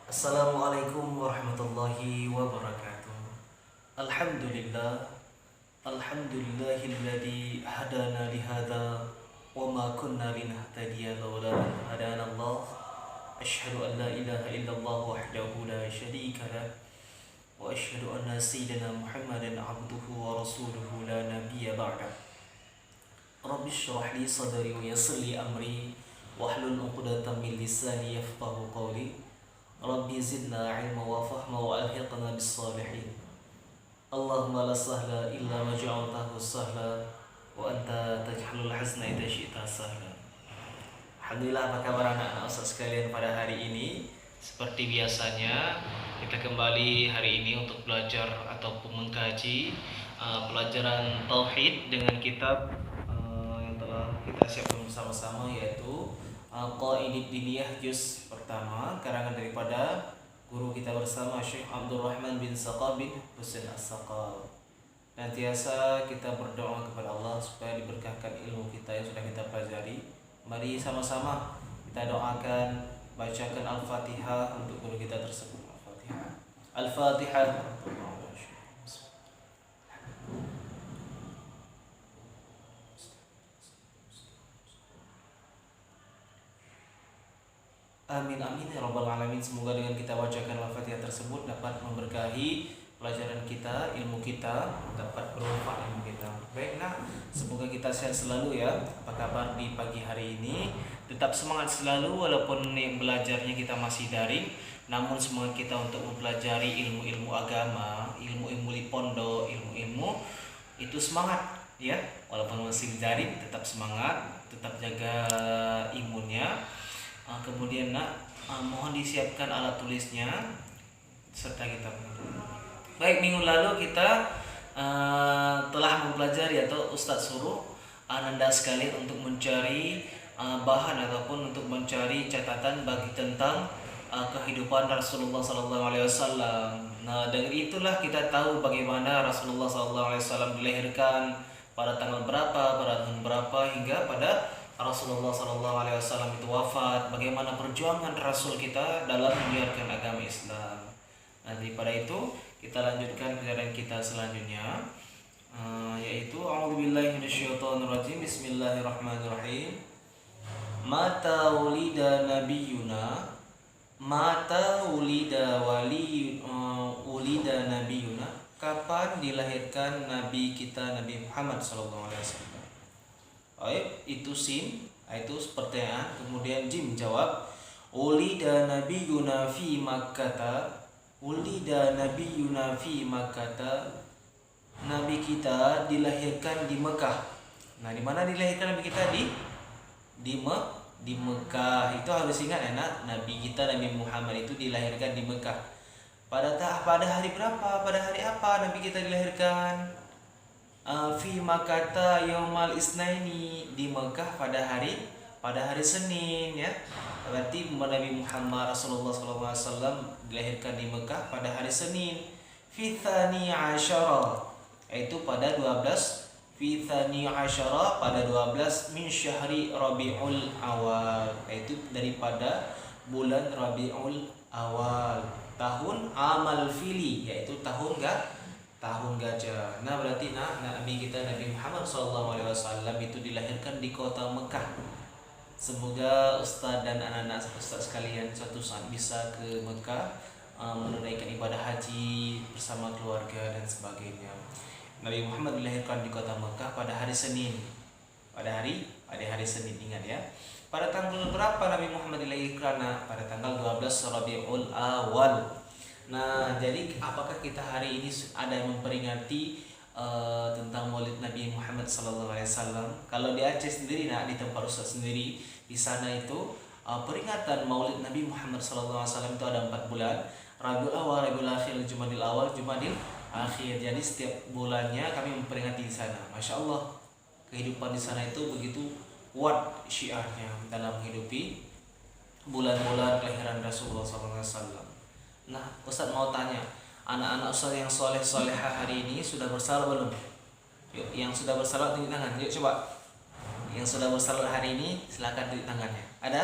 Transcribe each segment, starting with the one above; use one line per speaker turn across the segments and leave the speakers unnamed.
Assalamualaikum warahmatullahi wabarakatuh. Alhamdulillah, alhamdulillahilladzi hadana lihada wa ma kunna linahtadiya laula an hadana Allah. Asyhadu an la ilaha illallah wahdahu la syarika lah wa asyhadu anna sayyidina Muhammadan abduhu wa rasuluhu la nabiyya ba'da. Rabbi shrah li sadri wa yassir li amri wahlul 'uqdatam min lisani yafqahu qawli. Rabbi zidna ilma wa fahma wa alhiqna bis salihin. Allahumma la sahla illa ma ja'altahu sahla wa anta tajhalul hazna idza syi'ta sahla. Alhamdulillah, apa kabar anak-anak Ustaz sekalian pada hari ini? Seperti biasanya, kita kembali hari ini untuk belajar ataupun mengkaji pelajaran tauhid dengan kitab yang telah kita siapkan bersama-sama, yaitu Qaidid Diniyah juz pertama, karangan daripada guru kita bersama Syekh Abdul Rahman bin Saqab bin Husain As-Saqab. Nantiasa kita berdoa kepada Allah supaya diberkahkan ilmu kita yang sudah kita pelajari. Mari sama-sama kita doakan, bacakan Al-Fatihah untuk guru kita tersebut. Al-Fatihah. Al-Fatihah. Amin amin ya rabbal alamin. Semoga dengan kita bacakan Al-Fatihah tersebut dapat memberkahi pelajaran kita, ilmu kita, dapat bermanfaat ilmu kita. Baik nak, semoga kita sehat selalu ya. Apa kabar di pagi hari ini? Tetap semangat selalu walaupun belajarnya kita masih daring. Namun semangat kita untuk mempelajari ilmu-ilmu agama, ilmu-ilmu di pondok, ilmu-ilmu itu semangat ya. Walaupun masih daring tetap semangat, tetap jaga imunnya. Kemudian mohon disiapkan alat tulisnya serta kitab. Baik, minggu lalu kita telah mempelajari atau Ustadz suruh Ananda sekalian untuk mencari bahan ataupun untuk mencari catatan bagi tentang kehidupan Rasulullah SAW. Nah, dengan itulah kita tahu bagaimana Rasulullah SAW dilahirkan pada tanggal berapa, pada tahun berapa, hingga pada Rasulullah SAW itu wafat, bagaimana perjuangan Rasul kita dalam menyiarkan agama Islam. Nanti pada itu kita lanjutkan pelajaran kita selanjutnya, yaitu A'udzubillahi minasyaitonirrajim. Bismillahirrahmanirrahim. Mata ulida nabiyuna, mata ulida ulida nabiyuna. Kapan dilahirkan nabi kita, Nabi Muhammad SAW? Baik, itu sin, itu pertanyaan. Kemudian jim jawab, ulida nabiyuna fi Makkah. Ulida nabiyuna fi Makkah. Nabi kita dilahirkan di Mekah. Nah, di mana dilahirkan nabi kita? Di Mekah. Itu harus ingat ya nak. Nabi kita Nabi Muhammad itu dilahirkan di Mekah. Pada hari berapa? Pada hari apa nabi kita dilahirkan? Fi Makkah yaumal isnaini, di Mekah pada hari Senin ya. Berarti Nabi Muhammad Rasulullah SAW dilahirkan di Mekah pada hari Senin. Fi tsani asyara, yaitu pada 12. Fi tsani asyara, pada 12 min syahri Rabiul Awal, yaitu daripada bulan Rabiul Awal, tahun amal fili, yaitu tahun gajah. Nah, berarti Nabi kita Nabi Muhammad SAW itu dilahirkan di kota Mekah. Semoga Ustaz dan anak-anak Ustaz sekalian suatu saat bisa ke Mekah menunaikan ibadah haji bersama keluarga dan sebagainya. Nabi Muhammad dilahirkan di kota Mekah pada hari Senin. Pada hari Senin, ingat ya. Pada tanggal berapa Nabi Muhammad dilahirkan? Pada tanggal 12 Rabiul Awal. Nah, jadi apakah kita hari ini ada yang memperingati tentang Maulid Nabi Muhammad SAW? Kalau di Aceh sendiri, di tempat Ustaz sendiri, di sana itu peringatan Maulid Nabi Muhammad SAW itu ada 4 bulan: Rabiul Awal, Rabiul Akhir, Jumadil Awal, Jumadil Akhir. Jadi setiap bulannya kami memperingati di sana. Masya Allah, kehidupan di sana itu begitu kuat syiarnya dalam menghidupi bulan-bulan kelahiran Rasulullah SAW. Nah, Ustaz mau tanya, anak-anak Ustaz yang soleh-solehah hari ini sudah bersalat belum? Yuk, yang sudah bersalat tunjuk tangan. Yuk coba. Yang sudah bersalat hari ini silakan tunjuk tangannya. Ada?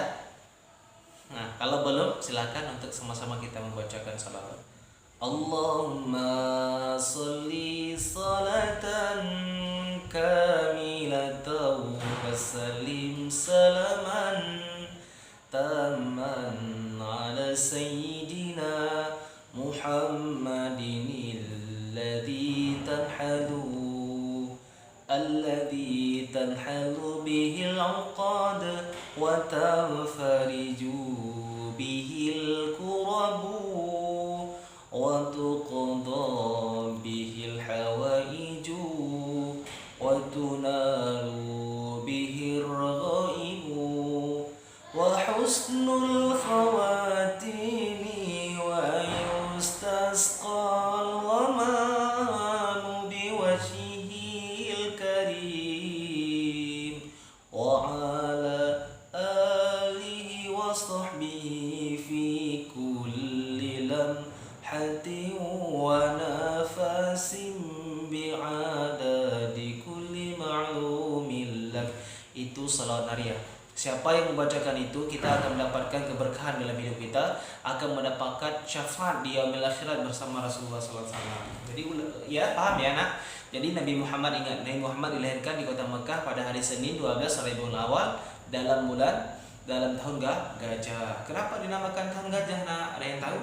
Nah, kalau belum silakan untuk sama-sama kita membacakan salawat. Allahumma sholli salatan kamilatan wa sallim salaman tamman ala sayyidina Muhammadin الذي تنحل به العقاد وتنفرج به الكرب وتقضى به الحوائج وتنال به الرغائب وحسن الخواتيم ويستسقى الغمام بوجهه الكريم وعلى آله وصحبه في كل لمحة ونفس بعدد كل معلوم لك. Itu salawat nariyah. Siapa yang membacakan itu, kita akan mendapatkan keberkahan dalam hidup kita, akan mendapatkan syafaat di yaumil akhirat bersama Rasulullah SAW. Jadi ya paham ya nak? Jadi Nabi Muhammad, ingat, Nabi Muhammad dilahirkan di kota Mekah pada hari Senin 12 Rabiul Awal dalam tahun gajah. Kenapa dinamakan tahun gajah nak? Ada yang tahu?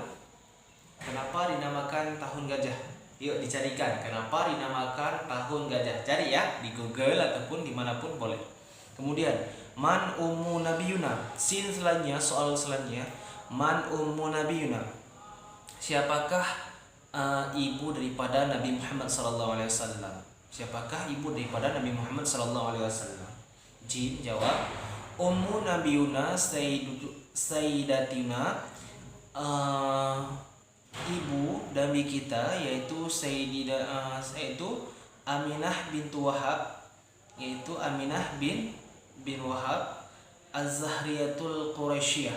Kenapa dinamakan tahun gajah? Yuk dicarikan. Kenapa dinamakan tahun gajah? Cari ya di Google ataupun dimanapun boleh. Kemudian man ummu nabiyuna, soal selanjutnya, man ummu nabiyuna, siapakah ibu daripada Nabi Muhammad sallallahu alaihi wasallam? Siapakah ibu daripada Nabi Muhammad sallallahu alaihi wasallam? Jin jawab, ummu nabiyuna sayyidatina, ibu Nabi kita yaitu yaitu Aminah bintu Wahab, yaitu Aminah bin Wahab Az-Zahriyatul Quraisyah,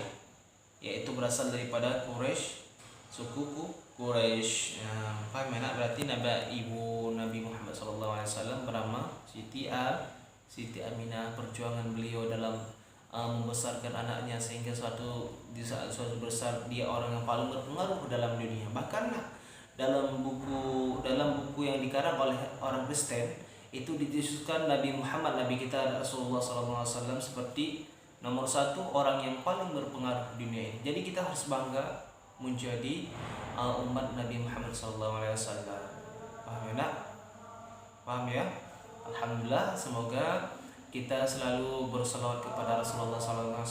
yaitu berasal daripada Quraisy, suku Quraisy. Paham ya? Berarti ibu Nabi Muhammad SAW bernama Siti Aminah. Perjuangan beliau dalam membesarkan anaknya sehingga di saat suatu besar dia orang yang paling berpengaruh dalam dunia. Bahkan dalam buku yang dikarang oleh orang Kristen itu dituliskan Nabi Muhammad, Nabi kita Rasulullah SAW seperti nomor 1 orang yang paling berpengaruh di dunia ini. Jadi kita harus bangga menjadi umat Nabi Muhammad SAW. Paham ya nak? Paham ya? Alhamdulillah, semoga kita selalu berselawat kepada Rasulullah SAW,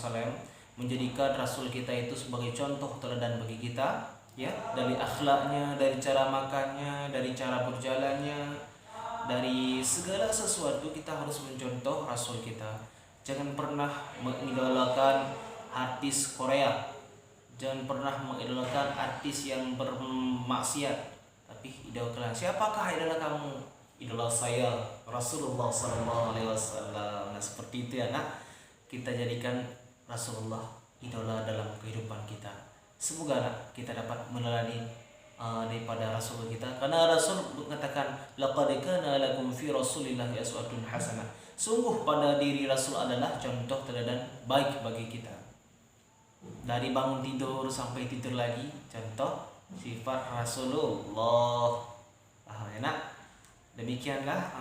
menjadikan Rasul kita itu sebagai contoh teladan bagi kita, ya, dari akhlaknya, dari cara makannya, dari cara berjalannya. Dari segala sesuatu kita harus mencontoh Rasul kita. Jangan pernah mengidolakan artis Korea, jangan pernah mengidolakan artis yang bermaksiat, tapi idolakan. Siapakah idola kamu? Idola saya Rasulullah SAW. Nah seperti itu ya nak, kita jadikan Rasulullah idola dalam kehidupan kita. Semoga nak kita dapat meneladani daripada Rasul kita, karena Rasul mengatakan laqad kana lakum fi rasulillahi uswatun hasanah. Sungguh pada diri Rasul adalah contoh teladan baik bagi kita. Dari bangun tidur sampai tidur lagi, contoh sifat Rasulullah. Enak. Demikianlah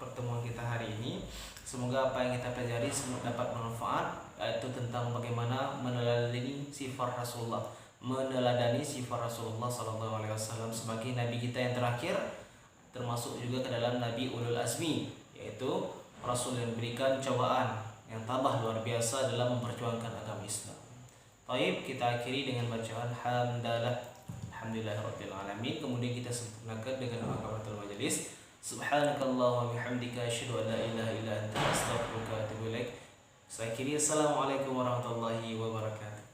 pertemuan kita hari ini. Semoga apa yang kita pelajari dapat bermanfaat, yaitu tentang bagaimana meneladani sifat Rasulullah, SAW sebagai Nabi kita yang terakhir, termasuk juga ke dalam Nabi Ulul Azmi, yaitu Rasul yang diberikan cobaan yang tambah luar biasa dalam memperjuangkan agama Islam. Baik, kita akhiri dengan bacaan Alhamdulillahirabbil alamin. Kemudian kita sempurnakan dengan kafaratul majelis. Subhanakallahumma wa bihamdika asyhadu an la ilaha illa anta astaghfiruka wa atubu ilaik. Saya akhiri, assalamualaikum warahmatullahi wabarakatuh.